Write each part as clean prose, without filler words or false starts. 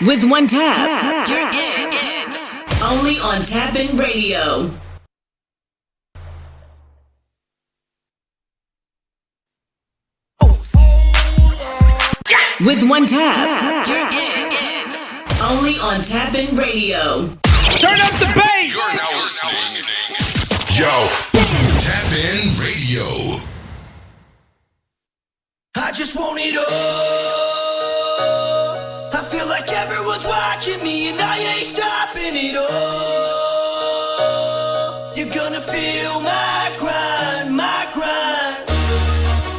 With one tap, you're in. Only on TapN Radio. With one tap, you're in. Only on TapN Radio. Turn up the bass! You're now listening. Yo, TapN Radio. I just want it all. I feel like everyone's watching me and I ain't stopping it all. You're gonna feel my grind, my grind.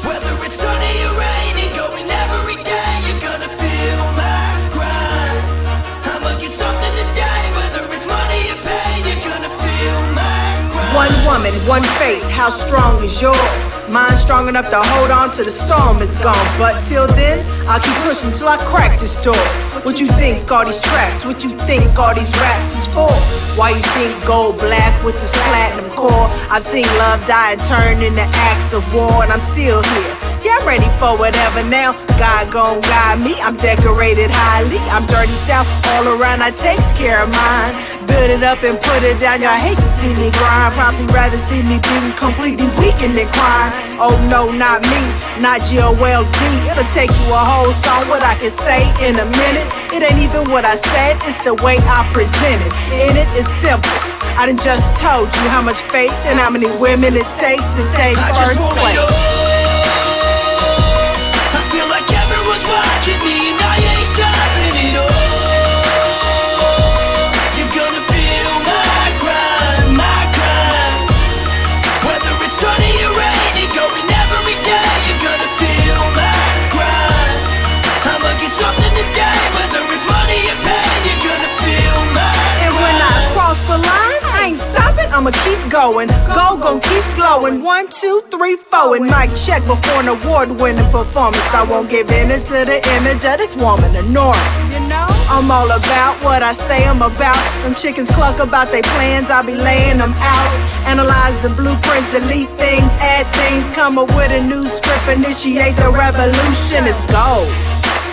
Whether it's sunny or rainy, going every day, you're gonna feel my grind. I'ma get something today, whether it's money or pain, you're gonna feel my grind. One woman, one faith, how strong is yours? Mine strong enough to hold on till the storm is gone. But till then, I'll keep pushing till I crack this door. What you think all these tracks, what you think all these raps is for? Why you think gold black with this platinum core? I've seen love die and turn into acts of war, and I'm still here. Yeah, I'm ready for whatever now. God gon' guide me, I'm decorated highly. I'm dirty south all around, I takes care of mine. Build it up and put it down, y'all hate to see me grind. Probably rather see me being completely weakened than crying. Oh no, not me, not G-O-L-D. It'll take you a whole song, what I can say in a minute. It ain't even what I said, it's the way I present it. In it, it's simple. I done just told you how much faith and how many women it takes to take first place. I feel like everyone's watching me and I ain't stopping it all. You're gonna feel my grind, my grind. Whether it's sunny or rainy, going every day, you're gonna feel my grind. I'ma get something today, whether it's money or pain, you're gonna feel my grind. And when I cross the line, I ain't stopping, I'ma keep going. Go, gon' keep glowing. 1, 2, 3, 4, and mic check before an award-winning performance. I won't give in to the image of this woman enormous. You know, I'm all about what I say I'm about. Them chickens cluck about they plans, I'll be laying them out. Analyze the blueprints, delete things, add things, come up with a new script, initiate the revolution. It's gold.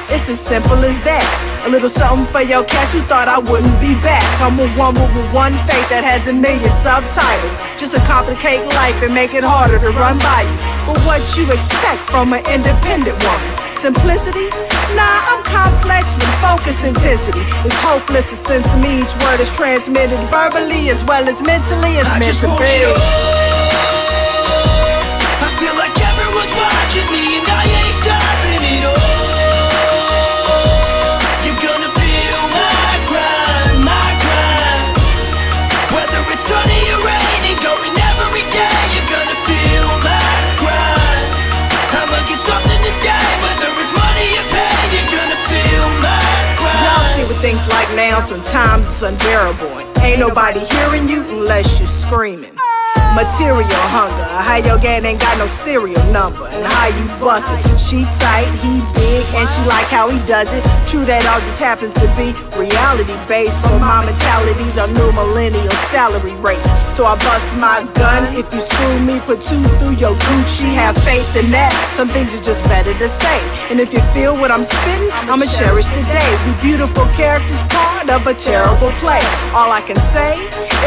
It's as simple as that. A little something for your cat who thought I wouldn't be back. I'm a woman with one faith that has a million subtitles. Just to complicate life and make it harder to run by you. But what you expect from an independent woman? Simplicity? Nah, I'm complex with focus intensity. It's hopeless, it seems to me each word is transmitted verbally as well as mentally. It's meant to be. I feel like everyone's watching me and I ain't stopping it all. You're gonna feel my grind, my grind. Whether it's sunny or rainy, going every day, you're gonna feel my grind. I'ma get something today, whether it's money or pain, you're gonna feel my grind. Y'all see what things like now, sometimes it's unbearable. Ain't nobody hearing you unless you're screaming. Material hunger, how your gang ain't got no serial number, and how you bust it. She tight, he big, and she like how he does it. True, that all just happens to be reality based, but my mentalities are new millennial salary rates. So I bust my gun if you screw me, put 2 through your Gucci. Have faith in that, some things are just better to say. And if you feel what I'm spitting, I'ma cherish the day. We beautiful characters, part of a terrible play. All I can say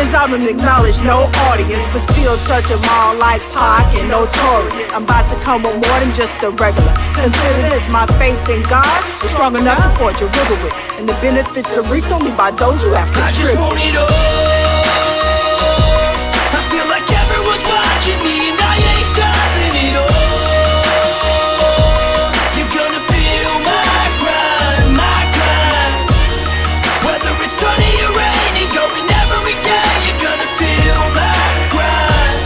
is I don't acknowledge no audience, but still touch them all like Pac and Notorious. I'm about to come with more than just a regular. Consider this, my faith in God is strong enough to forge a river with. And the benefits are reaped only by those who have contributed. I just want it all. I feel like everyone's watching me and I ain't stopping it all. You're gonna feel my grind, my grind. Whether it's sunny or rainy, going every day, you're gonna feel my grind.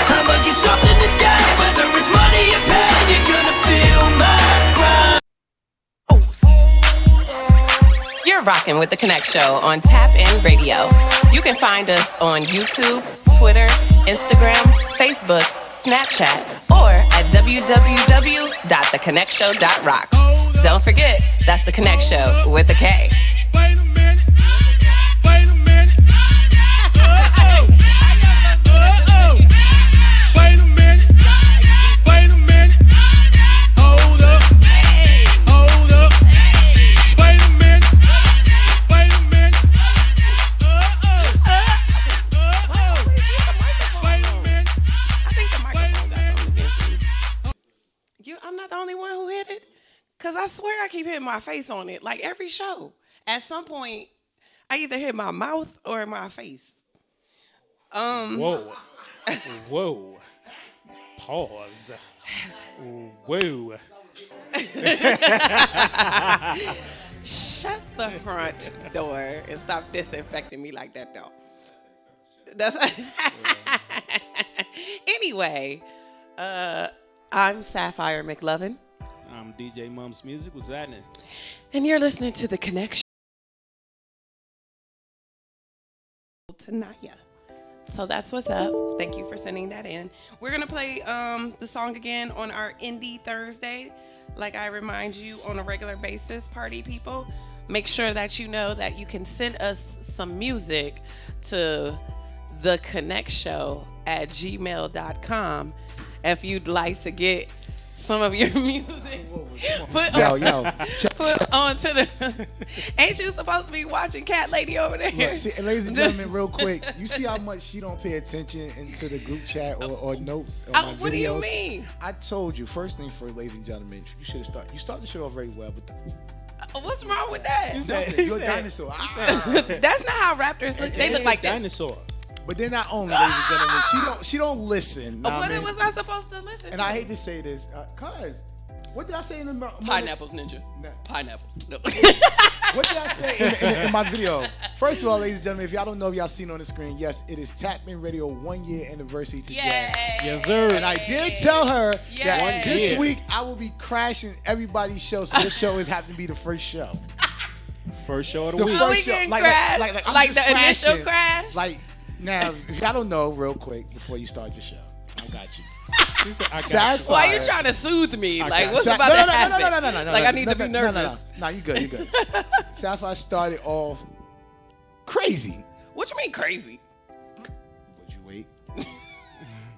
I'ma get something today, whether it's money or pain, you're gonna feel my grind. You're rocking with the KonnecT Show on TapN Radio. You can find us on YouTube, Twitter, Instagram, Facebook, Snapchat, or at www.thekonnectshow.rocks. Don't forget, that's the KonnecT Show with a K. Wait a minute. Wait a minute. Wait a minute. Wait a minute. Hold up. Hold up. Wait a minute. Because I swear I keep hitting my face on it. Like every show. At some point, I either hit my mouth or my face. Whoa. Whoa. Pause. Whoa. Shut the front door and stop disinfecting me like that, though. That's Anyway, I'm Sapphire McLovin. I'm DJ Mum's Music. What's happening? And you're listening to the KonnecT Show tonight. So that's what's up. Thank you for sending that in. We're going to play the song again on our Indie Thursday. Like I remind you on a regular basis, party people. Make sure that you know that you can send us some music to thekonnectshow@gmail.com if you'd like to get some of your music put onto the. Ain't you supposed to be watching Cat Lady over there? Look, see, ladies and gentlemen, real quick, you see how much she don't pay attention into the group chat or notes on my videos? What do you mean? I told you, first thing first, ladies and gentlemen, you should have started. You started the show off very well, but what's wrong with that? you're a dinosaur. That's not how raptors look. They look like that. Dinosaur. But then not only, ladies and gentlemen, she don't listen. What was I supposed to listen and to? I hate to say this, cause what did I say in the Pineapples Ninja? No. Pineapples. No. What did I say in my video? First of all, ladies and gentlemen, if y'all don't know, if y'all seen on the screen, yes, it is TapN Radio 1 year anniversary today. Yay. Yes, sir. And I did tell her that Yay. this year. week I will be crashing everybody's show, so this show is having to be the first show. First show of the The week. So we first show. can Like, crash? I'm Like just the initial crashing. crash? Like, now, if y'all don't know, real quick, before you start your show, I got you. He said, I got Sapphire. Why are you trying to soothe me? Like, what's Sa- about to happen? No. Like, I need to be nervous. No, you good, you good. Sapphire started off crazy. What you mean crazy? Would you wait?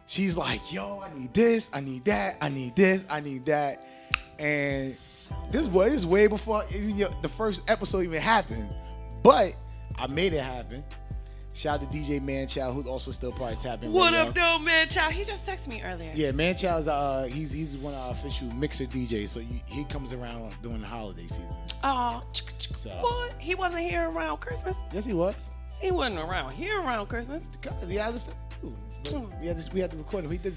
She's like, yo, I need this, I need that, I need this, I need that. And this was way before even the first episode even happened. But I made it happen. Shout out to DJ Manchild, who's also still part of TapN Radio. What up, though, man? Child, he just texted me earlier. Yeah, Manchild's he's one of our official mixer DJs, so he comes around during the holiday season. Oh, So- what? He wasn't here around Christmas? Yes, he was. He wasn't around here around Christmas. He had other stuff too. But we had to record him. He did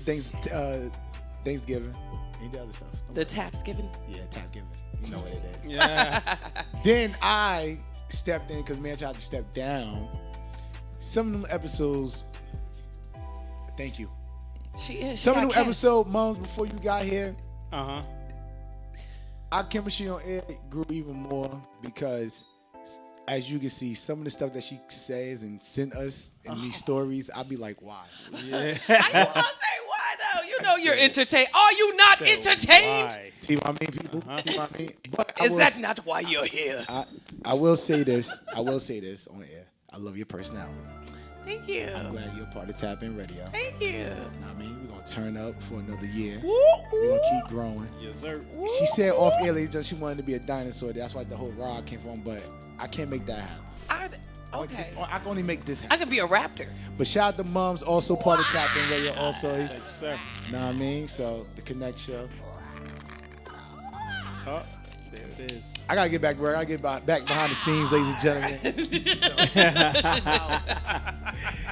Thanksgiving. He did other stuff. The tap's given. Yeah, Thanksgiving. You know what it is. Yeah. Then I stepped in because Manchild had to step down. Some of them episodes. Thank you. She is. Some of them episodes, months before you got here, Uh-huh. our chemistry on air grew even more because, as you can see, some of the stuff that she says and sent us in these stories, I'd be like, why? Yeah. How you gonna say why though? You know you're entertained. Are you not entertained? Why? See what I mean, people? See what I mean? But Is that not why you're here? I will say this. I will say this on air. I love your personality. Thank you. I'm glad you're a part of TapN Radio. Thank you. You know what I mean? We're going to turn up for another year. Woo, We're going to keep growing. Yes, sir. She said off air, ladies and gentlemen, she wanted to be a dinosaur. That's why the whole rod came from, but I can't make that happen. Okay. I can only make this I happen. could be a raptor. But shout out to Mums, also part of TapN Radio also. Thank you, sir. Know what I mean? So, the KonnecT Show. Oh, there it is. I got to get back to work. I got to get back behind the scenes, ladies and gentlemen.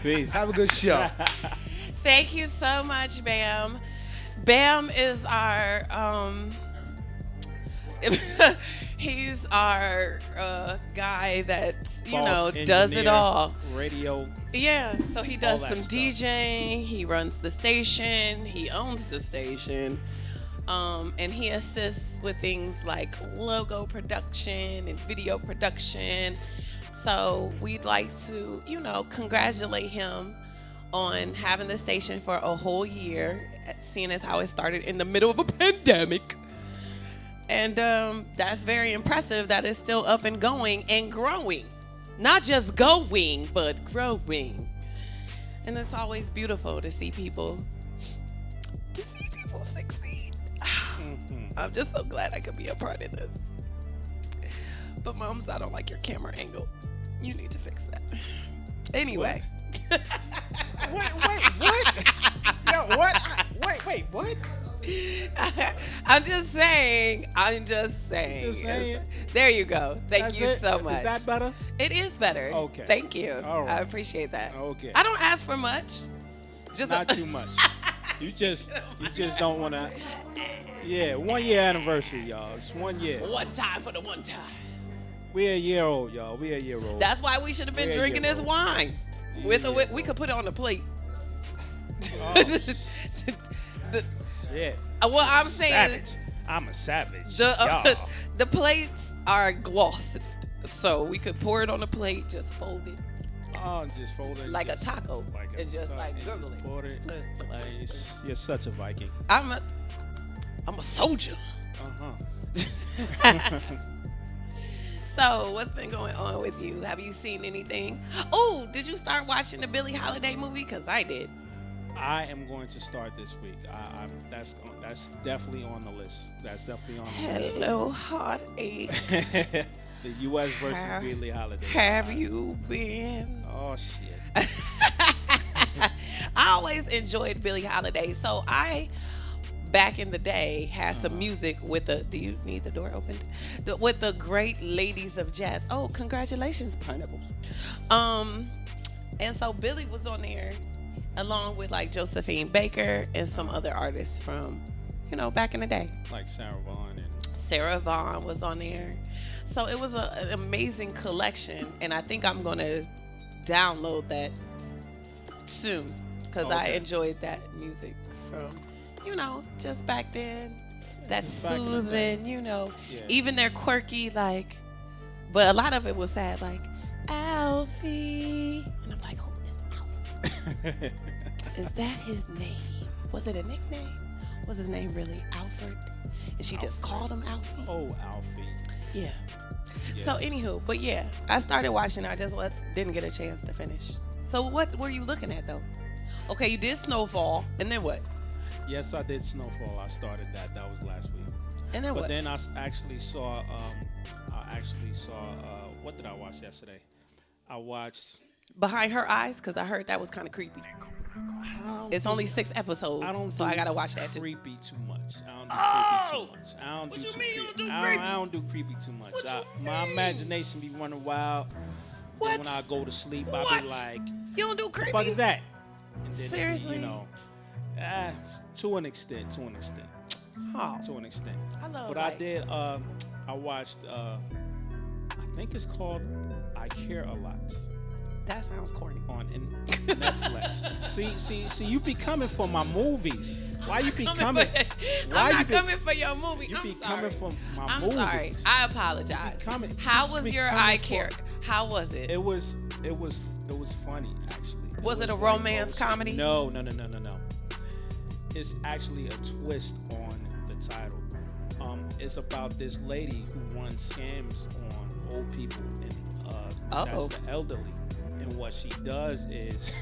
Peace. Have a good show. Thank you so much, Bam. Bam is our he's our guy that Boss, does it engineer, all. Radio. Yeah, so he does All some that stuff. DJing, he runs the station, he owns the station, and he assists with things like logo production and video production. So we'd like to, congratulate him on having the station for a whole year, seeing as how it started in the middle of a pandemic. And that's very impressive that it's still up and going and growing. Not just going, but growing. And it's always beautiful to see people succeed. I'm just so glad I could be a part of this. But Mums, I don't like your camera angle. You need to fix that. Anyway. Wait, what? Yo, what? Wait, what? I'm just saying. I'm just saying. Just saying. There you go. Thank That's you it? so much. Is that better? It is better. Okay. Thank you. All right. I appreciate that. Okay. I don't ask for much. Just Not too much. You just don't want to. Yeah, 1 year anniversary, y'all. It's 1 year. one time for the one time. We're a year old, y'all. We're a year old. That's why we should have been We're a drinking year this old. wine. We could put it on the plate. Oh, The- yeah. well, I'm saying Savage. I'm a savage. the y'all. the plates are glossed, so we could pour it on the plate, just fold it Oh, just fold it. like a taco, Like a and just like and gurgle just it. pour it. Like, you're such a Viking. I'm a soldier. Uh-huh. So, what's been going on with you? Have you seen anything? Oh, did you start watching the Billie Holiday movie? Because I did. I am going to start this week. That's definitely on the list. That's definitely on the list. Hello, heartache. The U.S. versus Billie Holiday. Have you been? Oh shit. I always enjoyed Billie Holiday. So back in the day, had some music with the. Do you need the door opened? With the great ladies of jazz. Oh, congratulations, Pineapples. And so Billie was on there, along with like Josephine Baker and some other artists from, back in the day. Like Sarah Vaughan and. Sarah Vaughan was on there. So it was an amazing collection, and I think I'm gonna download that soon because I enjoyed that music from, just back then. That Back in the day. soothing, Yeah. even their quirky but a lot of it was sad, like Alfie, and I'm like, who is Alfie? Is that his name? Was it a nickname? Was his name really Alfred? And she just called him Alfie? Oh, Alfie. Yeah. Yeah. So anywho, but yeah, I started watching. I just didn't get a chance to finish. So what were you looking at though? Okay, you did Snowfall, and then what? Yes, I did Snowfall. I started that. That was last week. And then But what? then I actually saw. What did I watch yesterday? I watched. Behind Her Eyes, because I heard that was kind of creepy. It's only 6 episodes, so I gotta watch that too. Creepy too much. I don't do creepy too much. I don't What do you too mean you creepy. don't do I creepy? don't do creepy too much. My imagination be running wild. What? Then when I go to sleep, I What? be like, You don't do "The creepy? fuck is that?" And then Seriously? to an extent. Oh, To an extent. I love. But I did. I watched. I think it's called "I Care a Lot" That sounds corny. on Netflix. see, you be coming for my movies. Why you be coming? I'm Why you not be coming for your movie. You I'm be sorry. coming for my I'm movies? sorry. I apologize. You be coming- How just was be your coming eye for- care? How was it? It was funny actually. Was it a like romance emotional. comedy? No. It's actually a twist on the title. It's about this lady who runs scams on old people and that's the elderly. And what she does is,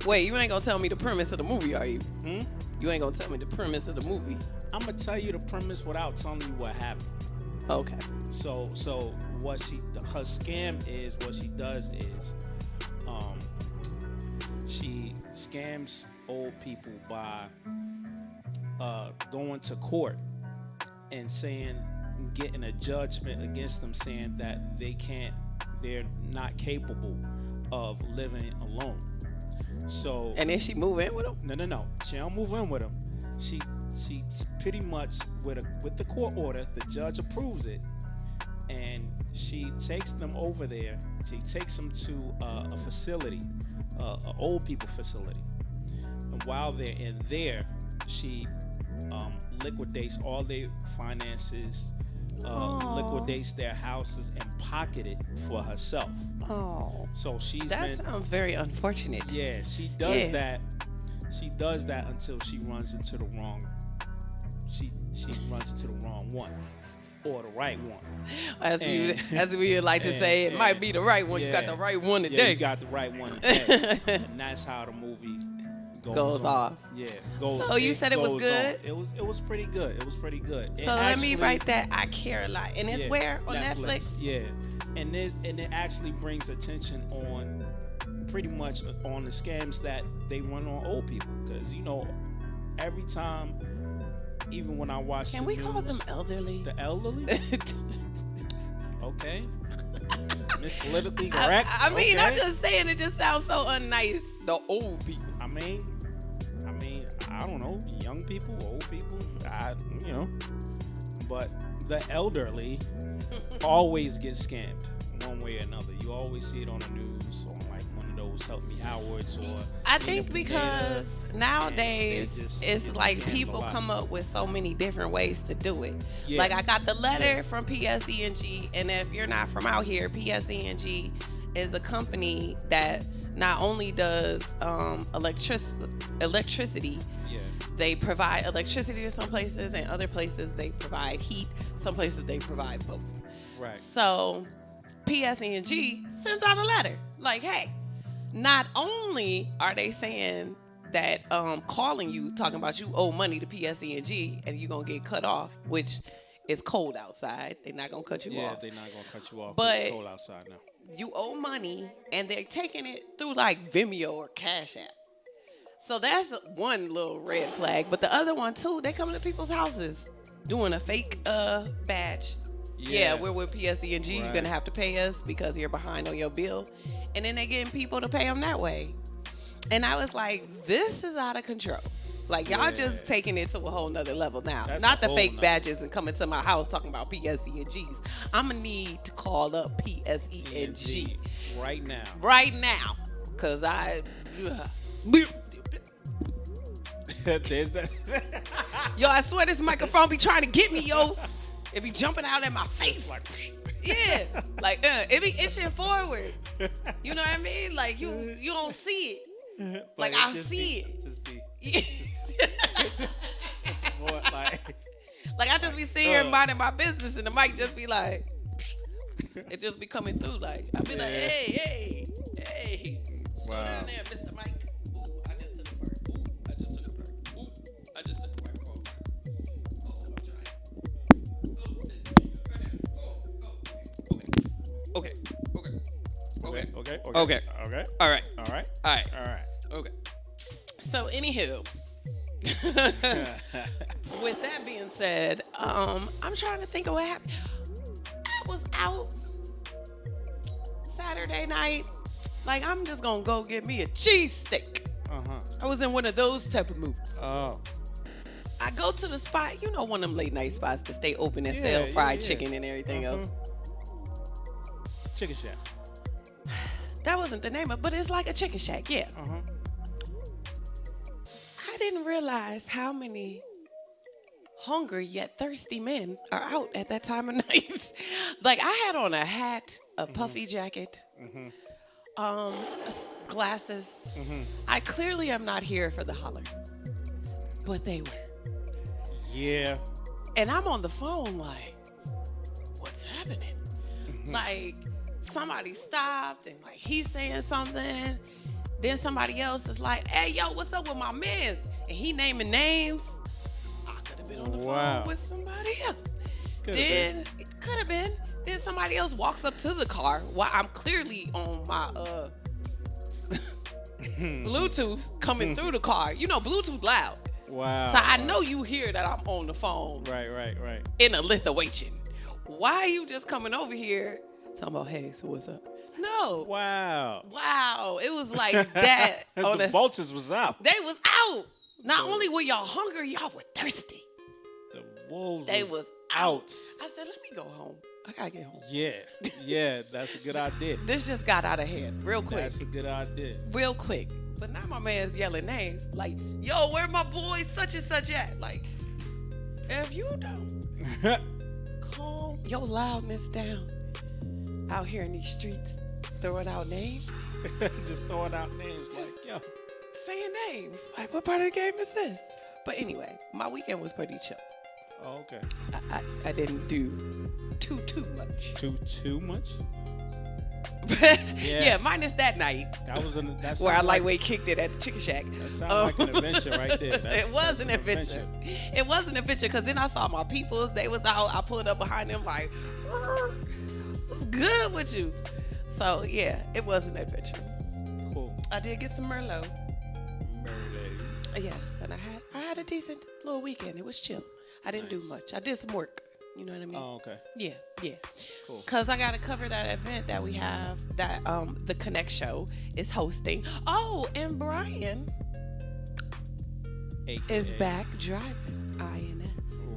Wait, you ain't gonna tell me the premise of the movie, are you? Hmm? You ain't gonna tell me the premise of the movie. I'm gonna tell you the premise without telling you what happened. Okay. So what her scam is, what she does is, she scams old people by going to court and getting a judgment against them, saying that they're not capable of living alone. So And then she move in with him? no. She don't move in with him. She pretty much with the court order, the judge approves it, and she takes them over there. She takes them to a facility, an old people facility. And while they're in there, she liquidates all their finances, liquidates their houses, and pocket it for herself. Oh. So That sounds very unfortunate. yeah, she does that. She does that until she runs into the wrong. She runs into the wrong one, or the right one. As we would like to say, it might be the right one. You got the right one Yeah, today. you got the right one today. And that's how the movie goes off. Yeah. So you said it was goes good? on. It was pretty good. It was pretty good. So let me write that. I care a lot. And it's where? On Netflix? Yeah. And it actually brings attention on pretty much on the scams that they run on old people. Because, every time even when I watch Can the we news, call them elderly? the elderly? Okay. Miss Politically Correct. I mean, okay. I'm just saying it just sounds so unnice. The old people. I mean, I don't know, young people, old people, but the elderly always get scammed one way or another. You always see it on the news on like one of those Help Me Howards or. I think because nowadays it's like people come up with so many different ways to do it. Yeah. Like I got the letter from PSE&G, and if you're not from out here, PSE&G is a company that not only does electricity. They provide electricity to some places, and other places they provide heat. Some places they provide both. Right. So PSE&G sends out a letter like, hey, not only are they saying that calling you, talking about you owe money to PSE&G and you're going to get cut off, which is cold outside. They're not going to cut you off. Yeah, they're not going to cut you off. But it's cold outside now. You owe money, and they're taking it through like Vimeo or Cash App. So that's one little red flag. But the other one, too, they come to people's houses doing a fake badge. Yeah, we're with PSE&G. Right. You're going to have to pay us because you're behind on your bill. And then they getting people to pay them that way. And I was like, this is out of control. Like, y'all just taking it to a whole nother level now. That's not the fake badges and coming to my house talking about PSE&Gs. I'm going to need to call up PSE&G. Right now. Right now. Because Yo, I swear this microphone be trying to get me, yo. It be jumping out at my face. Yeah. Like, it be itching forward. You know what I mean? Like, you don't see it. Like, I see it. Like, I just be sitting here minding my business, and the mic just be like, it just be coming through. Like, I be like, hey. Slow down there, Mr. Mike. Okay. All right. Okay. So, anywho, with that being said, I'm trying to think of what happened. I was out Saturday night. Like, I'm just gonna go get me a cheesesteak. I was in one of those type of movies. Oh. I go to the spot, you know, one of them late night spots that stay open and sell fried chicken and everything else. Chicken Shack. That wasn't the name of it, but it's like a chicken shack, yeah. I didn't realize how many hungry yet thirsty men are out at that time of night. Like, I had on a hat, a puffy jacket, glasses. I clearly am not here for the holler, but they were. Yeah. And I'm on the phone like, what's happening? Like, somebody stopped and like he's saying something. Then somebody else is like, hey, yo, what's up with my mans? And he naming names. I could have been on the phone with somebody else. It could have been. Then somebody else walks up to the car while I'm clearly on my Bluetooth coming through the car. You know, Bluetooth loud. Wow. So I know you hear that I'm on the phone. Right. In a Lithuanian. Why are you just coming over here talking about, hey, so what's up? No. Wow. It was like that. The vultures was out. They was out. Not only were y'all hungry, y'all were thirsty. The wolves was out. I said, let me go home. I gotta get home. Yeah, that's a good idea. This just got out of hand real quick. That's a good idea. Real quick. But now my man's yelling names. Like, yo, where my boy such and such at? Like, if you don't calm your loudness down out here in these streets, throwing out names. Just throwing out names. Like, yo. Saying names. Like, what part of the game is this? But anyway, my weekend was pretty chill. Oh, okay. I didn't do too much. Too much? Yeah, minus that night. That's where I lightweight kicked it at the chicken shack. That sounds like an adventure right there. It was an adventure. It was an adventure because then I saw my peoples. They was out. I pulled up behind them like, what's good with you? So yeah, it was an adventure. Cool. I did get some Merlot. Merlot. Yes, and I had a decent little weekend. It was chill. I didn't do much. I did some work. You know what I mean? Oh, okay. Yeah. Cool. Because I got to cover that event that we have that the KonnecT Show is hosting. Oh, and Brian is back driving INS.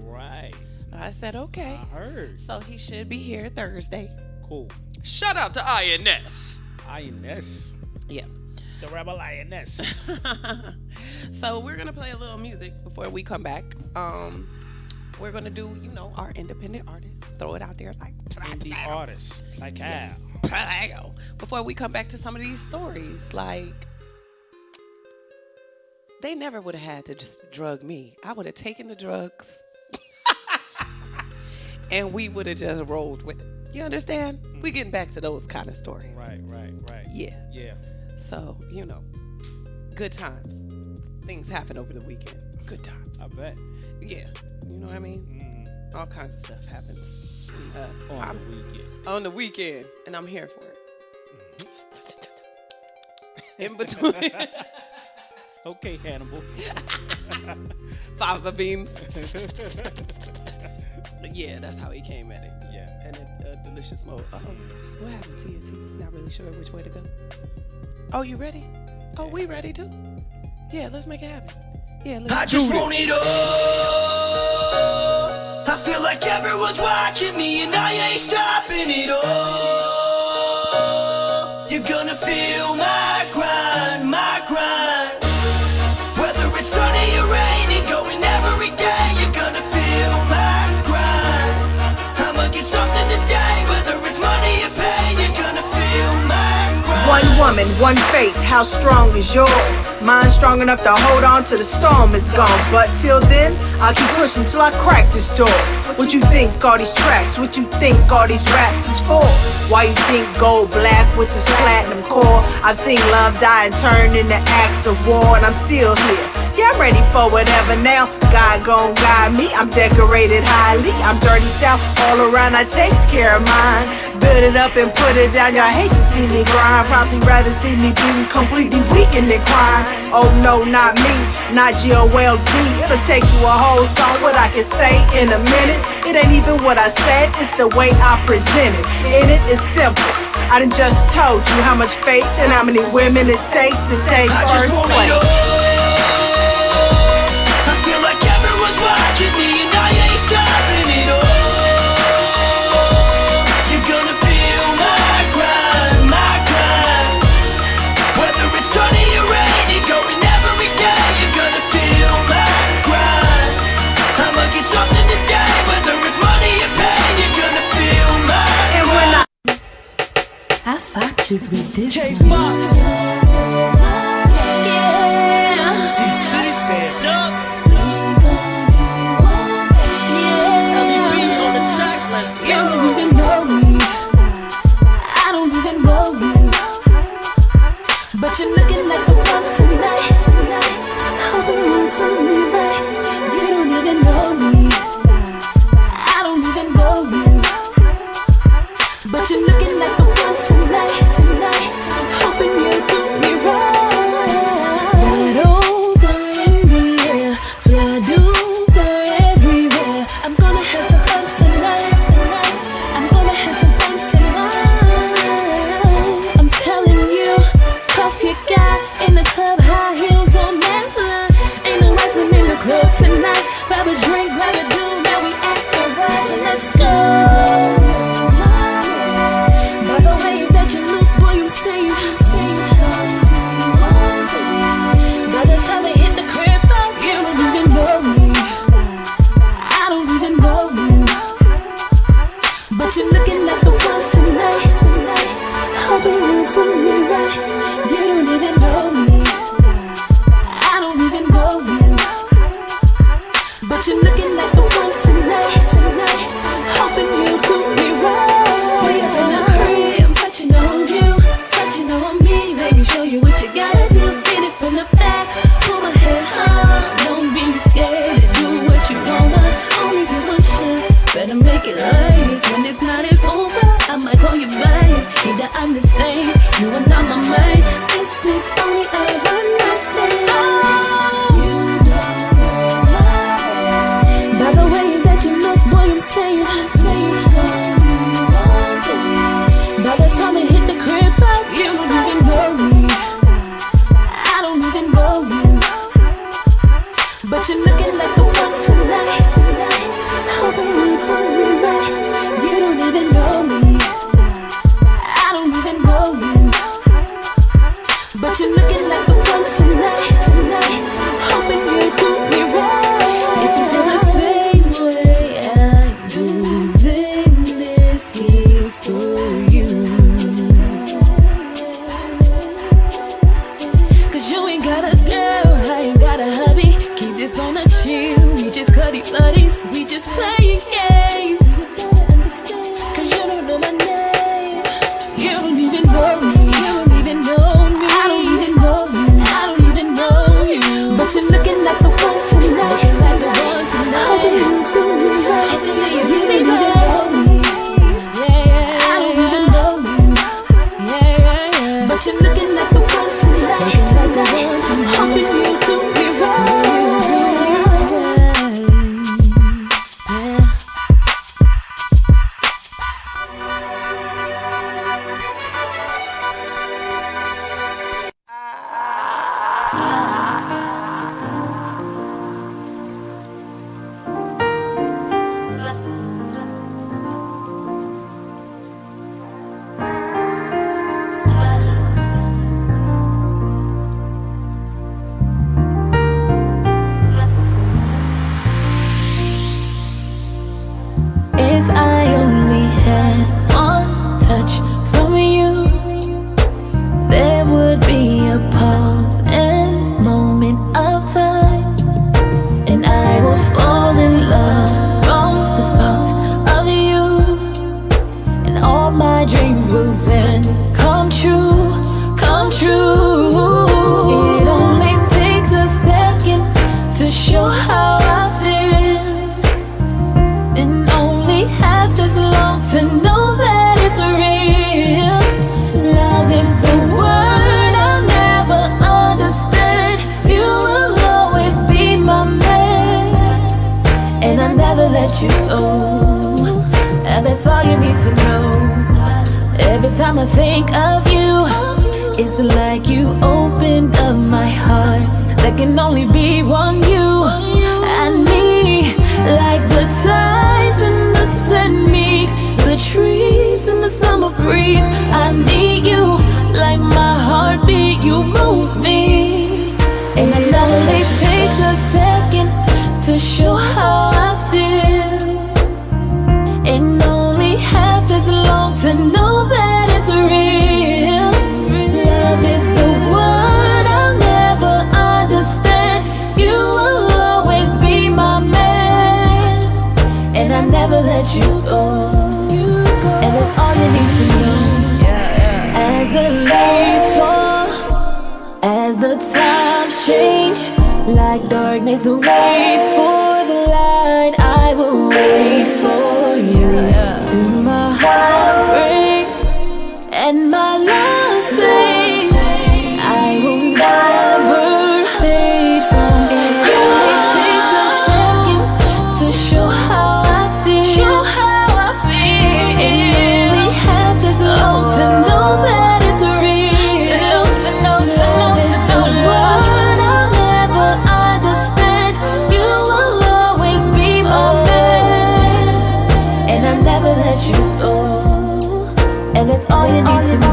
Right. I said, okay. I heard. So he should be here Thursday. Cool. Shout out to INS. INS. Yeah. The Rebel INS. So we're going to play a little music before we come back. We're going to do, our independent artists. Throw it out there like... Indie artists. Like yes. how? Before we come back to some of these stories, like... They never would have had to just drug me. I would have taken the drugs. And we would have just rolled with it. You understand? We getting back to those kind of stories. Right. Yeah. So, good times. Things happen over the weekend. Good times. I bet. Yeah. You know what I mean? Mm-hmm. All kinds of stuff happens. On the weekend. On the weekend. And I'm here for it. In between. Okay, Hannibal. Fava beans. Yeah, that's how he came at it. Yeah. And a delicious mode. What happened, TNT? Not really sure which way to go. Oh, you ready? Oh, we ready too? Yeah, let's make it happen. Yeah, let's I just want it all. I feel like everyone's watching me and I ain't stopping it all. You're gonna feel my grind, my grind. Whether it's sunny or rainy, going every day, you're gonna feel my grind. I'ma get something today, whether it's money or pain, you're gonna feel my grind. One woman, one faith, how strong is yours? Mine strong enough to hold on till the storm is gone. But till then, I'll keep pushing till I crack this door. What you think all these tracks, what you think all these raps is for? Why you think gold black with this platinum core? I've seen love die and turn into acts of war, and I'm still here. Yeah, I'm ready for whatever now. God gon' guide me, I'm decorated highly. I'm dirty south all around, I takes care of mine. Build it up and put it down, y'all hate to see me grind. Probably rather see me being completely weak and then crying. Oh no, not me, not G-O-L-D. It'll take you a whole song, what I can say in a minute. It ain't even what I said, it's the way I present it. In it is simple, I done just told you how much faith and how many women it takes to take first place. I feel like everyone's watching me and I ain't stopping it all. You're gonna feel my grind, my grind. Whether it's sunny or rainy, going every day, you're gonna feel my grind. I'ma get something today, whether it's money or pain, you're gonna feel my grind. I foxes with this K-Fox. Yeah. C-City stand up. But you're looking like the one tonight. Hoping you to me right. You don't even know me. I don't even know you. But you're looking like the one tonight. Hoping you do me right. Bottles are in the air, fly dudes are everywhere. I'm gonna have some fun tonight. I'm gonna have some fun tonight. I'm telling you. Cuff your guy in the club, high heels on man's line. Ain't no rapping in the club tonight. Grab a drink, grab a dude, now we at the right, so let's go. By the way that you look, boy, you say you by the time we hit the crib, you don't even know me. I don't even know you. But you're looking like the one tonight. Hoping you do me right. You don't even know me. I don't even know you. But you're looking like the one tonight. Hoping you do me right. We up in the crib, touching on you, touching on me. Let me show you what you gotta do. Get it from the back, pull my head high. Don't be scared to do what you wanna. Only give a shit. Better make it last. When this night is over, I might call you back. Need to understand, you are not my man. This is only a one night stand. Oh, you know time I think of you, it's like you opened up my heart. There can only be one you and me, like the tides in the sun meet the trees in the summer breeze. I need you like my heartbeat. You move me, and it only takes a second to show how I feel. And only half as long to know that it's real. Love is the word I'll never understand. You will always be my man, and I never let you go. And that's all you need to know. As the leaves fall, as the times change, like darkness waits for the light, I will wait for you. Through my heart breaks and my love flames, I will never fade from it. It takes a second to show how I feel. It really happens long to know that it's real. To know it's the word I'll never understand. You will always be my man, and I never let you go. And that's all you need to know.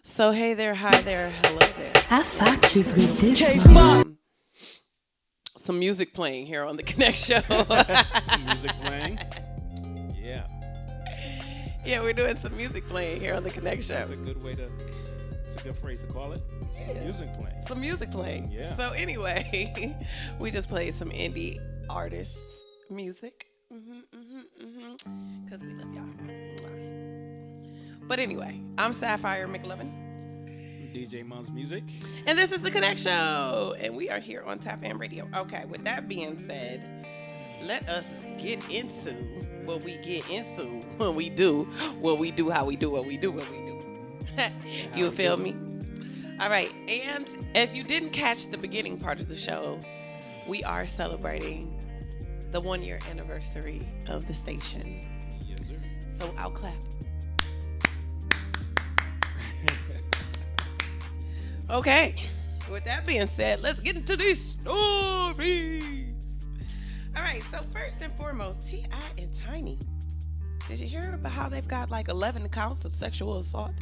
So hey there, hi there, hello there. I fucked you with this Some music playing here on the KonnecT Show. Some music playing. Yeah. Yeah, we're doing some music playing here on the KonnecT Show. That's a good way to. It's a good phrase to call it. Some music playing. Some music playing. Yeah. So anyway, we just played some indie artists' music. Because we love y'all. But anyway, I'm Sapphire McLovin. DJ Mons Music. And this is the KonnecT Show. And we are here on TapN Radio. Okay, with that being said, let us get into what we get into when we do what we do, how we do what we do, what we do. You feel me? All right. And if you didn't catch the beginning part of the show, we are celebrating the 1-year anniversary of the station. Yes, sir. So I'll clap. Okay, with that being said, let's get into these stories. All right, so first and foremost, T.I. and Tiny. Did you hear about how they've got like 11 counts of sexual assault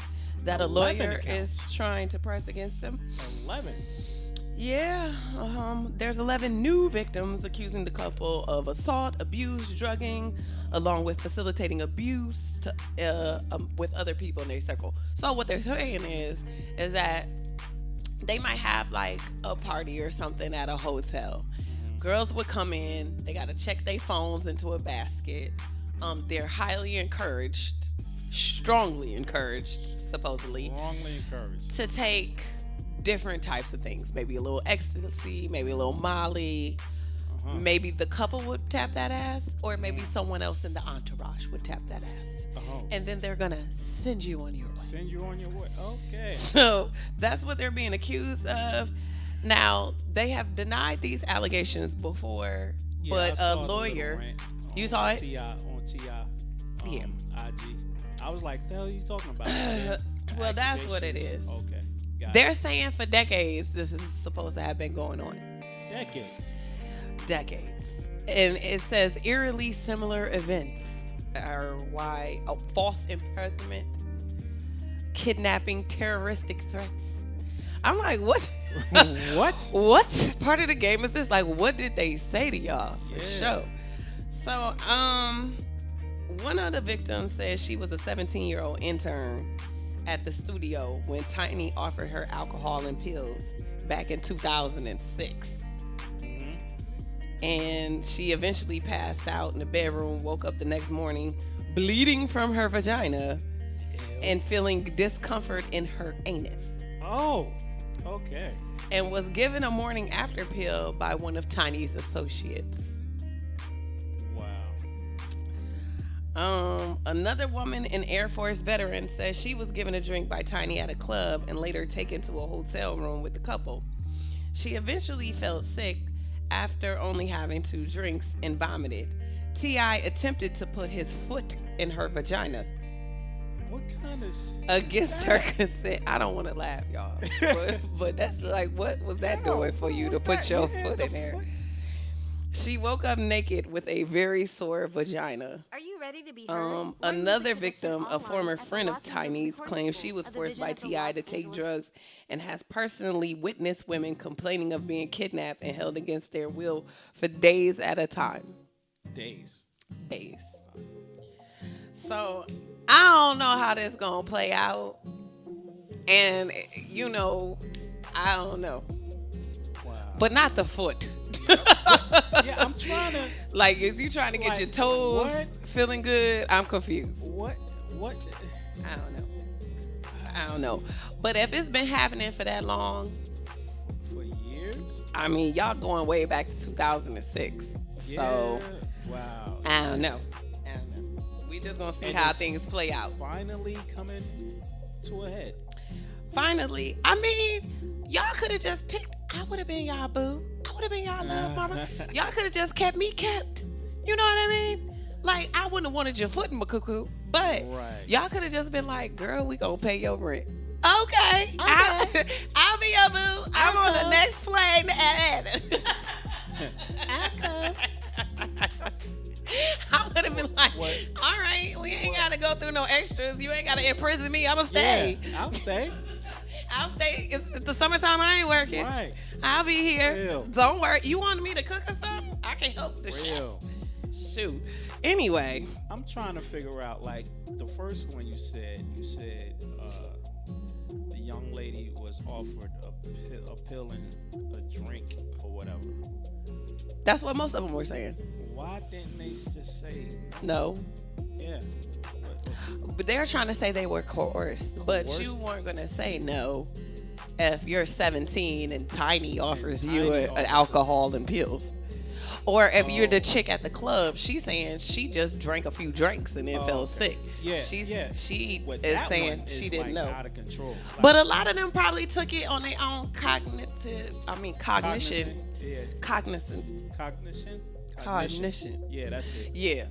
that a lawyer is trying to press against them? 11? Yeah, there's 11 new victims accusing the couple of assault, abuse, drugging, along with facilitating abuse to, with other people in their circle. So what they're saying is that they might have like a party or something at a hotel. Girls would come in, they got to check their phones into a basket. They're highly encouraged, strongly encouraged, supposedly, to take different types of things. Maybe a little ecstasy, maybe a little Molly. Maybe the couple would tap that ass, or maybe someone else in the entourage would tap that ass. And then they're gonna send you on your way. Send you on your way. Okay. So that's what they're being accused of. Now, they have denied these allegations before, but a lawyer. You saw it? On T.I. Yeah. IG. I was like, the hell are you talking about? Well, that's what it is. Okay. They're saying for decades this is supposed to have been going on. Decades. And it says eerily similar events are why false imprisonment, kidnapping, terroristic threats. I'm like, what? What part of the game is this? Like, what did they say to y'all for sure? So, one of the victims says she was a 17-year-old intern at the studio when Tiny offered her alcohol and pills back in 2006. And she eventually passed out in the bedroom, woke up the next morning bleeding from her vagina and feeling discomfort in her anus. Oh, Okay. and was given a morning after pill by one of Tiny's associates. Another woman, an Air Force veteran, says she was given a drink by Tiny at a club and later taken to a hotel room with the couple. She eventually felt sick after only having 2 drinks and vomited. T.I. attempted to put his foot in her vagina. What kind of against her consent. I don't want to laugh, y'all. but that's like, what was that doing for you to put your foot in there? She woke up naked with a very sore vagina. Are you ready to be heard? Another victim, a former friend of Tiny's, claims she was forced by T.I. to take drugs and has personally witnessed women complaining of being kidnapped and held against their will for days at a time. Days. So, I don't know how this gonna play out. And, you know, I don't know. Wow. But not the foot. Yeah, I'm trying to. Like, is you trying to get your toes feeling good? I'm confused. What? I don't know. But if it's been happening for that long, for years. I mean, y'all going way back to 2006. Yeah. So, wow. I don't know. We just gonna see how things play out. Finally coming to a head. Finally, I mean, y'all could have just picked. I would have been y'all boo. I would have been y'all love mama. Y'all could have just kept me kept. You know what I mean? Like, I wouldn't have wanted your foot in my cuckoo, but y'all could have just been like, girl, we gonna pay your rent. Okay. I'll be your boo. I'm on the next plane to Atlanta. I would have been like, all right, we ain't got to go through no extras. You ain't got to imprison me. I'm going to stay. Yeah, I'll stay. I'll stay. It's the summertime. I ain't working. Right. I'll be here. Real. Don't worry. You wanted me to cook or something? I can help the chef. Shoot. Anyway. I'm trying to figure out, like, the first one you said the young lady was offered a pill and a drink or whatever. That's what most of them were saying. Why didn't they just say no? Yeah. But they're trying to say they were coerced. But you weren't going to say no if you're 17 and Tiny offers you an alcohol and pills. Or if you're the chick at the club, she's saying she just drank a few drinks and then felt sick. Yeah, she is saying she didn't know. Out of control. Like, but a lot of them probably took it on their own cognition. Yeah. Cognition. Yeah, that's it. Yeah.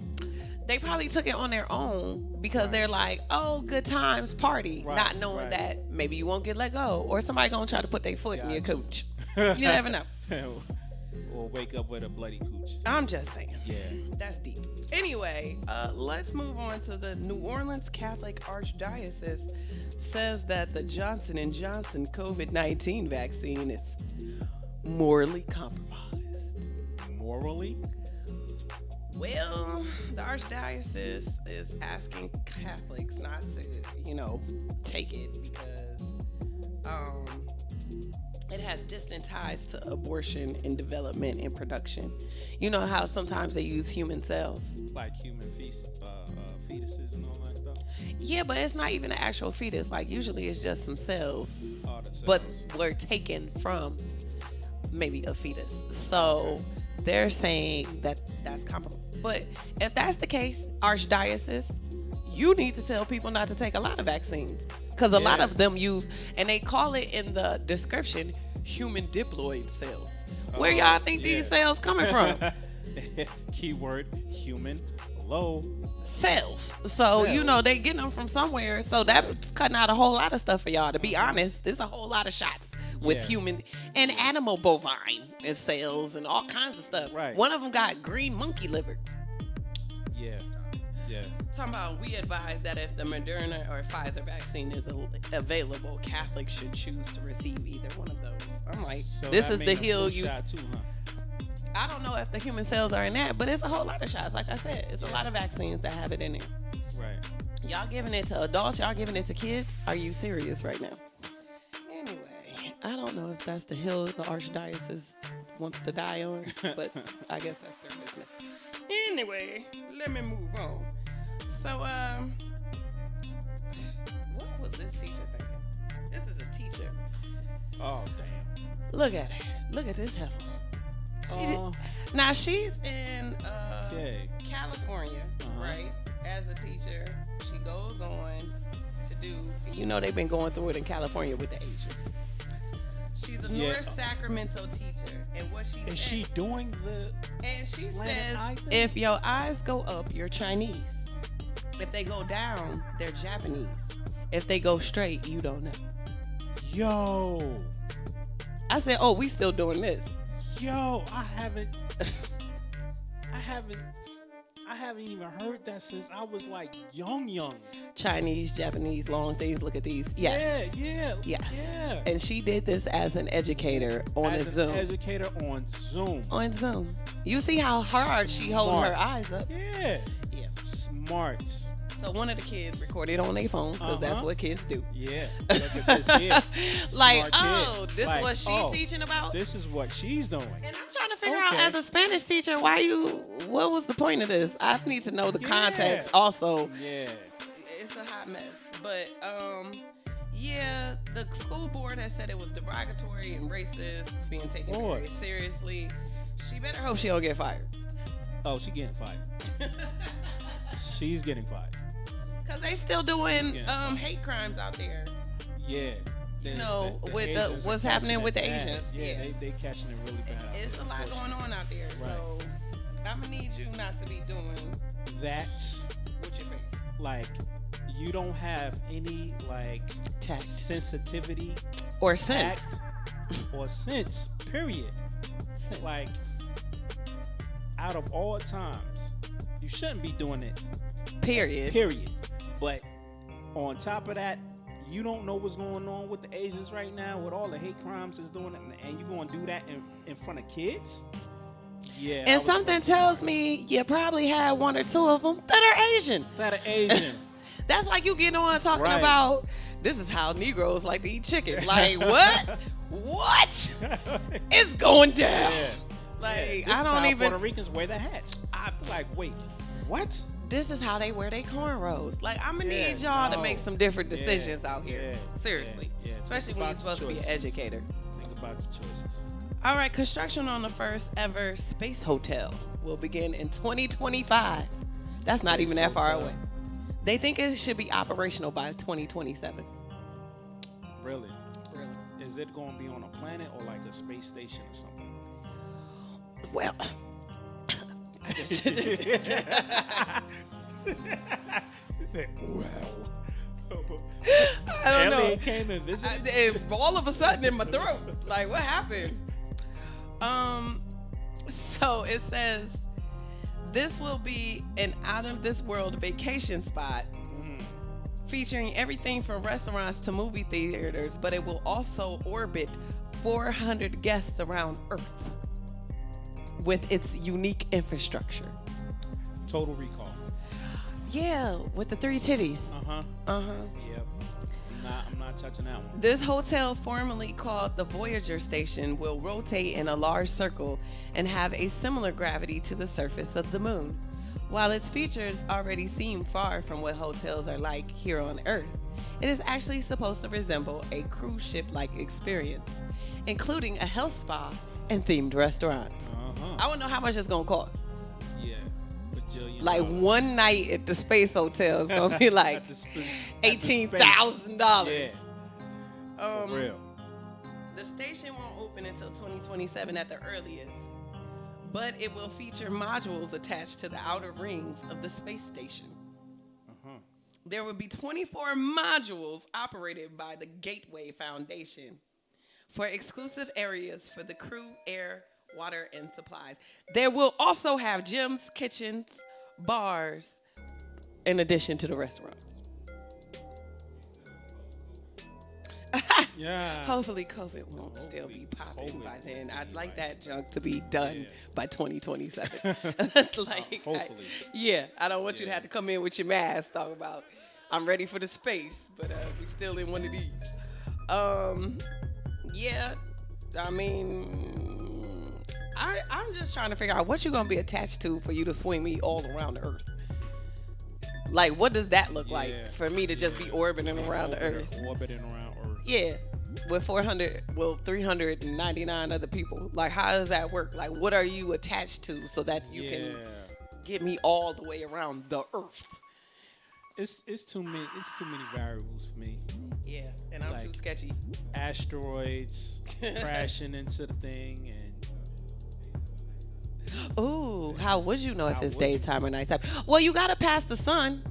They probably took it on their own because they're like, oh, good times, party. Not knowing that maybe you won't get let go or somebody gonna try to put their foot in your cooch. You never know. Or wake up with a bloody cooch. I'm just saying. Yeah. That's deep. Anyway, let's move on to the New Orleans Catholic Archdiocese says that the Johnson & Johnson COVID-19 vaccine is morally compromised. Morally? Well, the Archdiocese is asking Catholics not to, take it because it has distant ties to abortion and development and production. You know how sometimes they use human cells? Like human fetuses and all that stuff? Yeah, but it's not even an actual fetus. Like, usually it's just some cells. But were taken from maybe a fetus. So they're saying that that's comparable. But if that's the case, Archdiocese, you need to tell people not to take a lot of vaccines. Because a lot of them use, and they call it in the description, human diploid cells. Where y'all think these cells coming from? Keyword, human. Hello. Cells. So, they getting them from somewhere. So that's cutting out a whole lot of stuff for y'all. To be honest, there's a whole lot of shots with human and animal bovine and cells and all kinds of stuff. Right. One of them got green monkey liver. Yeah. Talking about, we advise that if the Moderna or Pfizer vaccine is available, Catholics should choose to receive either one of those. I'm like, this is the hill you. Shot too, huh? I don't know if the human cells are in that, but it's a whole lot of shots. Like I said, it's a lot of vaccines that have it in there. Right. Y'all giving it to adults? Y'all giving it to kids? Are you serious right now? Anyway, I don't know if that's the hill the Archdiocese wants to die on, but I guess that's their business. Anyway, let me move on. So, what was this teacher thinking? This is a teacher. Oh, damn. Look at her. Look at this heifer. Now she's in California, right? As a teacher, she goes on to do. They've been going through it in California with the Asian. She's a North Sacramento teacher, and what she is she doing the? And she says, if your eyes go up, you're Chinese. If they go down, they're Japanese. If they go straight, you don't know. Yo. I said, oh, we still doing this. Yo, I haven't even heard that since I was like young. Chinese, Japanese, long things. Look at these. Yes. Yeah. And she did this as an educator on Zoom. On Zoom. You see how hard she holding her eyes up? Yeah. Smart. So one of the kids recorded on their phones because that's what kids do. Yeah. Look at this here. Like, this is what she's teaching about? This is what she's doing. And I'm trying to figure out, as a Spanish teacher, what was the point of this? I need to know the context also. Yeah. It's a hot mess. But, the school board has said it was derogatory and racist, being taken very seriously. She better hope she don't get fired. Oh, she getting fired. She's getting fired. Because they still doing hate crimes out there. Yeah. With what's happening with the Asians. Yeah, they catching it really bad. It's a lot going on out there. Right. So I'm going to need you not to be doing that with your face. Like, you don't have any, like, tact, sensitivity, or sense. Or sense, period. Sense. Like, out of all times, you shouldn't be doing it. Period. But on top of that, you don't know what's going on with the Asians right now, with all the hate crimes is doing it, and you're going to do that in front of kids? Yeah. And something tells me you probably had one or two of them that are Asian. That's like you getting on talking about, this is how Negroes like to eat chicken. Like, what? What? It's going down. Yeah. Like, I don't even. Puerto Ricans wear the hats. I'm like, wait, what? This is how they wear their cornrows. Like, I'm gonna need y'all to make some different decisions out here. Seriously. Especially when you're supposed to be an educator. Think about your choices. All right, construction on the first ever space hotel will begin in 2025. That's not even that far away. They think it should be operational by 2027. Really? Is it going to be on a planet or like a space station or something? Well, I just I don't know. Came and visited. All of a sudden in my throat. Like, what happened? So it says this will be an out-of-this-world vacation spot featuring everything from restaurants to movie theaters, but it will also orbit 400 guests around Earth with its unique infrastructure. Total Recall. Yeah, with the 3 titties. Yep. I'm not touching that one. This hotel, formerly called the Voyager Station, will rotate in a large circle and have a similar gravity to the surface of the moon. While its features already seem far from what hotels are like here on Earth, it is actually supposed to resemble a cruise ship-like experience, including a health spa and themed restaurants. I want to know how much it's going to cost. Yeah. Like one night at the space hotel is going to be like $18,000. Yeah. For real. The station won't open until 2027 at the earliest, but it will feature modules attached to the outer rings of the space station. There will be 24 modules operated by the Gateway Foundation for exclusive areas for the crew, air, water, and supplies. There will also have gyms, kitchens, bars, in addition to the restaurants. Yeah. Hopefully COVID won't still be popping by then. I'd like that junk to be done by 2027. Hopefully. I don't want you to have to come in with your mask talking about, I'm ready for the space, but we still in one of these. I mean, I'm just trying to figure out what you're going to be attached to for you to swing me all around the Earth. Like, what does that look like for me to just be orbiting around the Earth? Orbiting around Earth. Yeah. with 399 other people? Like, how does that work? Like, what are you attached to so that you can get me all the way around the earth? It's too many variables for me. Yeah, and I'm too sketchy. Asteroids crashing into the thing, and ooh, how would you know if it's daytime or nighttime? Well, you gotta pass the sun,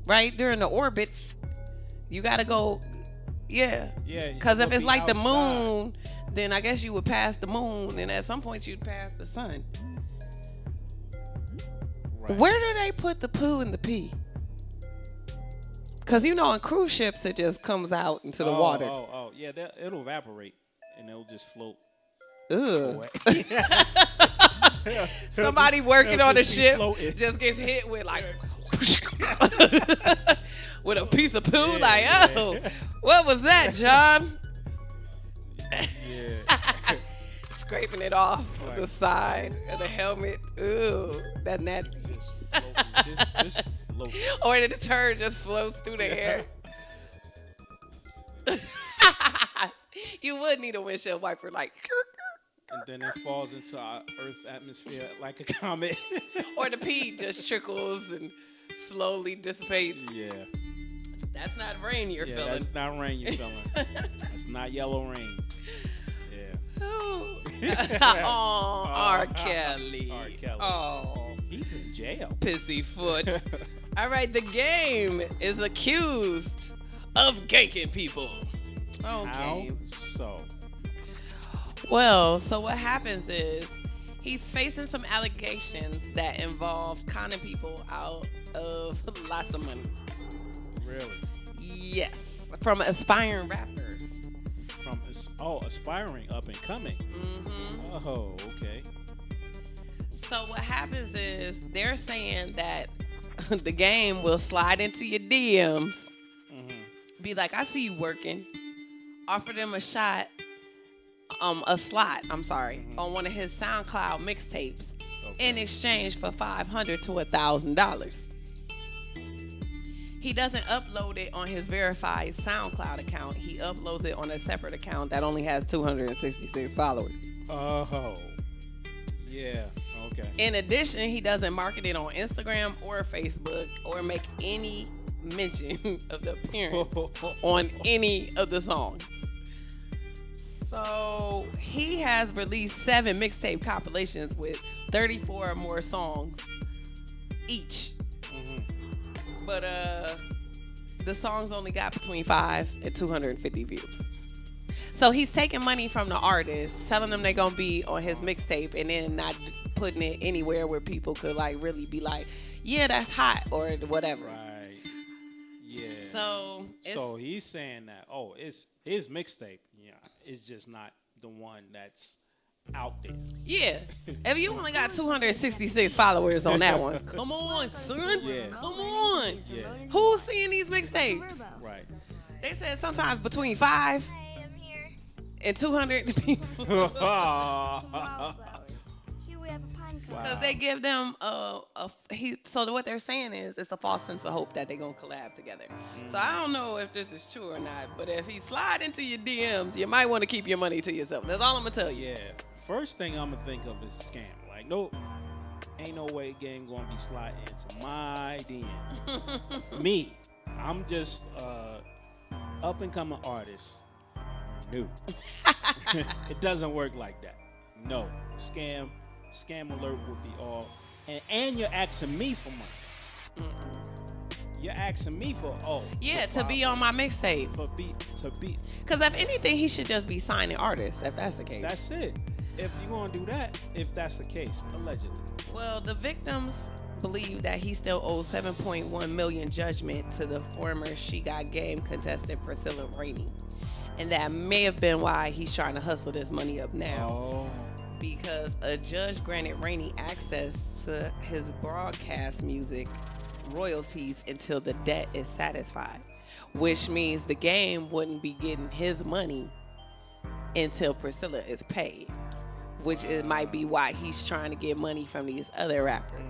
right, during the orbit. You gotta go, yeah. Because if it's like the moon, then I guess you would pass the moon, and at some point you'd pass the sun. Right. Where do they put the poo and the pee? Because, on cruise ships, it just comes out into the water. Yeah, it'll evaporate, and it'll just float. Ugh. Somebody working on the ship just gets hit with, like, with a piece of poo. What was that, John? Scraping it off the side of the helmet. Ooh, that just float. Or the turd just floats through the air. You would need a windshield wiper, like. And then it falls into our Earth's atmosphere like a comet. Or the pee just trickles and slowly dissipates. Yeah. That's not rain you're feeling. That's not rain you're feeling. That's not yellow rain. Oh, R. Kelly. R. Kelly. Oh, he's in jail. Pissy foot. All right, the game is accused of ganking people. Okay. How so? Well, so what happens is he's facing some allegations that involve conning people out of lots of money. Really? Yes, from aspiring rappers. From aspiring, up and coming. Mm-hmm. Oh, okay. So what happens is they're saying that the game will slide into your DMs, be like, I see you working, offer them a slot, on one of his SoundCloud mixtapes in exchange for $500 to $1,000. He doesn't upload it on his verified SoundCloud account. He uploads it on a separate account that only has 266 followers. Oh, yeah, okay. In addition, he doesn't market it on Instagram or Facebook or make any mention of the appearance on any of the songs. So he has released 7 mixtape compilations with 34 or more songs each. But the songs only got between 5 and 250 views. So he's taking money from the artists, telling them they're gonna be on his mixtape, and then not putting it anywhere where people could like really be like, yeah, that's hot or whatever. Right. Yeah. So he's saying that it's his mixtape. Yeah, it's just not the one that's out there. Yeah. If you only got 266 followers on that one, come on, son. Yeah. Come on. Yeah. Who's seeing these mixtapes? Right. They said sometimes between 5 and 200 people. Because they give them so what they're saying is it's a false sense of hope that they're going to collab together. So I don't know if this is true or not, but if he slide into your DMs, you might want to keep your money to yourself. That's all I'm going to tell you. Yeah. First thing I'm going to think of is a scam. Like, nope, ain't no way game going to be sliding into my DM. Me, I'm just up and coming artist. No. It doesn't work like that. No. Scam alert would be all. And you're asking me for money. You're asking me for to be on my mixtape. To be. Because if anything, he should just be signing artists, if that's the case. That's it. If you're going to do that, if that's the case, allegedly. Well, the victims believe that he still owes $7.1 million judgment to the former She Got Game contestant Priscilla Rainey. And that may have been why he's trying to hustle this money up now. Because a judge granted Rainey access to his broadcast music royalties until the debt is satisfied, which means the game wouldn't be getting his money until Priscilla is paid, which might be why he's trying to get money from these other rappers,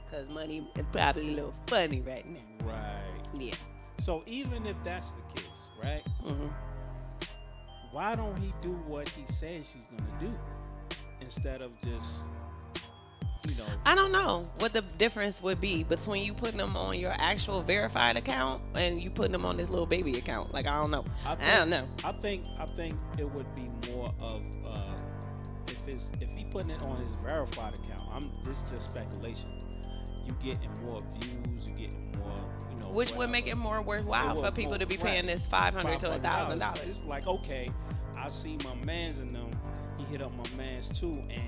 because money is probably a little funny right now. Right. Yeah. So even if that's the case, right? why don't he do what he says he's gonna do instead of just, I don't know what the difference would be between you putting them on your actual verified account and you putting them on this little baby account. Like, I don't know. I don't know. I think it would be more of if he putting it on his verified account. This is just speculation. You getting more views, you getting more, which would make it more worthwhile for people to be paying this $500 to $1,000. It's like, okay, I see my mans in them. He hit up my mans too, and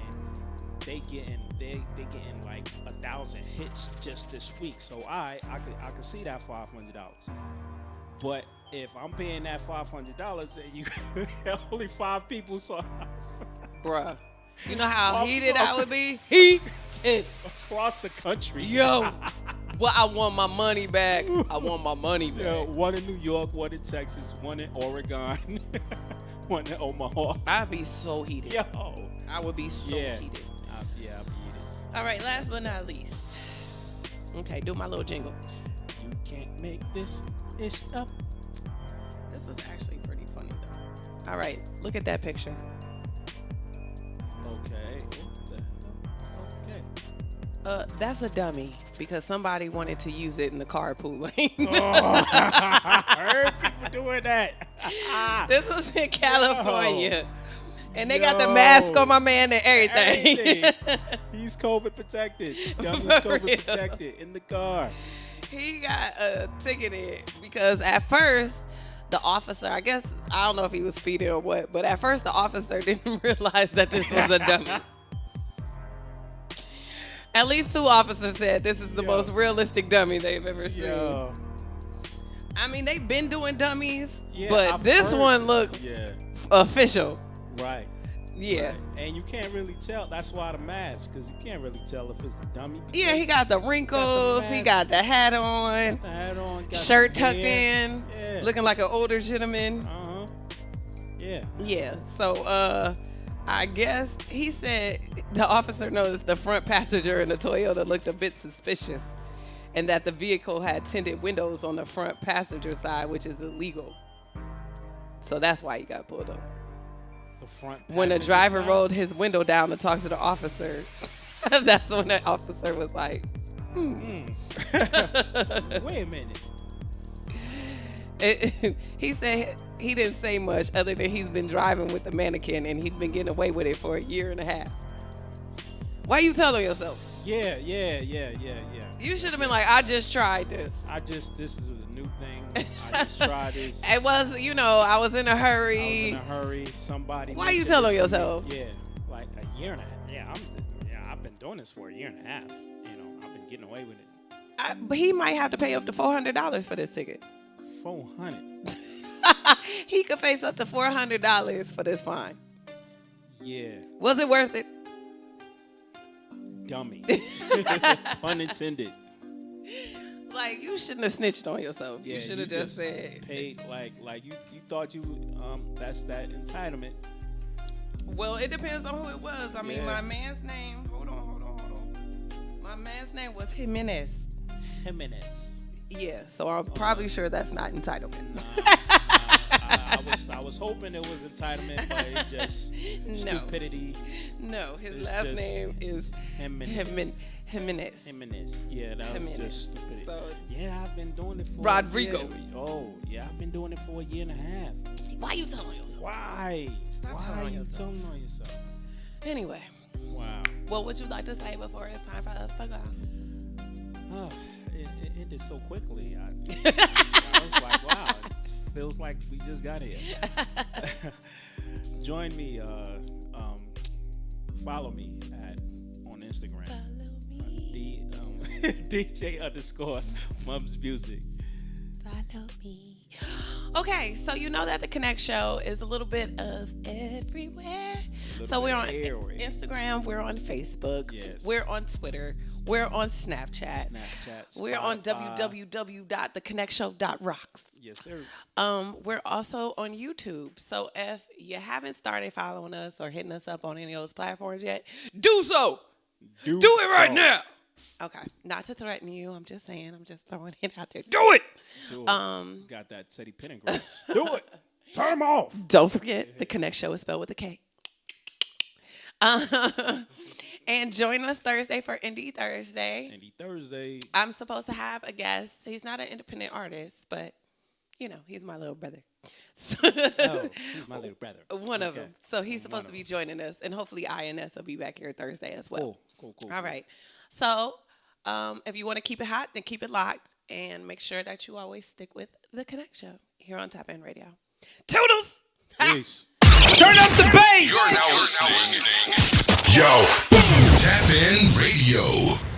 they getting like 1,000 hits just this week. So I could see that $500. But if I'm paying that $500 and you only 5 people saw, bruh, you know how heated I would be? Heated across the country. Yo, well, I want my money back. I want my money back. Yeah, one in New York, one in Texas, one in Oregon, one in Omaha. I'd be so heated. Yo, I would be so heated. I'd be heated. All right, last but not least. Okay, do my little jingle. You can't make this ish up. This was actually pretty funny, though. All right, look at that picture. Okay. Okay. That's a dummy because somebody wanted to use it in the carpool lane. I heard people doing that. This was in California. And they got the mask on my man and everything. He's COVID protected. Dummy's COVID protected in the car. He got ticketed because at first the officer, I don't know if he was speeding or what, but at first the officer didn't realize that this was a dummy. At least 2 officers said this is the most realistic dummy they've ever seen. I mean, they've been doing dummies, but this one looked official. Right. Yeah. Right. And you can't really tell. That's why the mask, because you can't really tell if it's a dummy. Yeah, he got the wrinkles. He got the hat on. Got the hat on. Got shirt tucked in. Yeah. Looking like an older gentleman. Uh-huh. Yeah. Yeah. So, I guess he said the officer noticed the front passenger in the Toyota looked a bit suspicious and that the vehicle had tinted windows on the front passenger side, which is illegal. So that's why he got pulled over. The front when the driver rolled his window down to talk to the officer, that's when the officer was like, Wait a minute. He said he didn't say much other than he's been driving with the mannequin and he's been getting away with it for 1.5 years. Why you telling yourself? Yeah. You should have been like, I just tried this. This is a new thing. I just tried this. It was, I was in a hurry. Somebody. Why you telling yourself? Yeah, like 1.5 years. Yeah, I've been doing this for 1.5 years. I've been getting away with it. But he might have to pay up to $400 for this ticket. $400. He could face up to $400 for this fine. Yeah. Was it worth it? Dummy. Unintended. Like, you shouldn't have snitched on yourself. Yeah, you should have just said paid like you thought you that's that entitlement. Well, it depends on who it was. I mean, my man's name. Hold on. My man's name was Jimenez. Yeah, so I'm probably sure that's not entitlement. I was hoping it was entitlement, but it's just stupidity. No, his last name is Jimenez. Yeah, that was just stupidity. So, I've been doing it for Rodrigo. I've been doing it for 1.5 years. Why you telling yourself? Why? Stop telling yourself. Anyway. Wow. What would you like to say before it's time for us to go? Oh, it ended so quickly. I was like, wow, it feels like we just got here. Join me. Follow me on Instagram. DJ_Mums Music. Follow me. Okay, so you know that the KonnecT Show is a little bit of everywhere. So we're on Instagram, we're on Facebook, we're on Twitter, we're on Snapchat, we're on www.thekonnectshow.rocks. Yes, sir. We're also on YouTube. So if you haven't started following us or hitting us up on any of those platforms yet, do so. Do it right now. Okay, not to threaten you. I'm just saying. I'm just throwing it out there. Do it. Got that Teddy Pendergrass. Do it. Turn them off. Don't forget, the KonnecT Show is spelled with a K. And join us Thursday for Indie Thursday. Indie Thursday. I'm supposed to have a guest. He's not an independent artist, but, you know, he's my little brother. Oh, he's my little brother. One of them. So he's supposed to be joining us. And hopefully INS will be back here Thursday as well. Cool. All right. So if you want to keep it hot, then keep it locked. And make sure that you always stick with the KonnecT Show here on TapN Radio. Toodles! Peace. Turn up the bass. You're now listening. Yo, TapN Radio.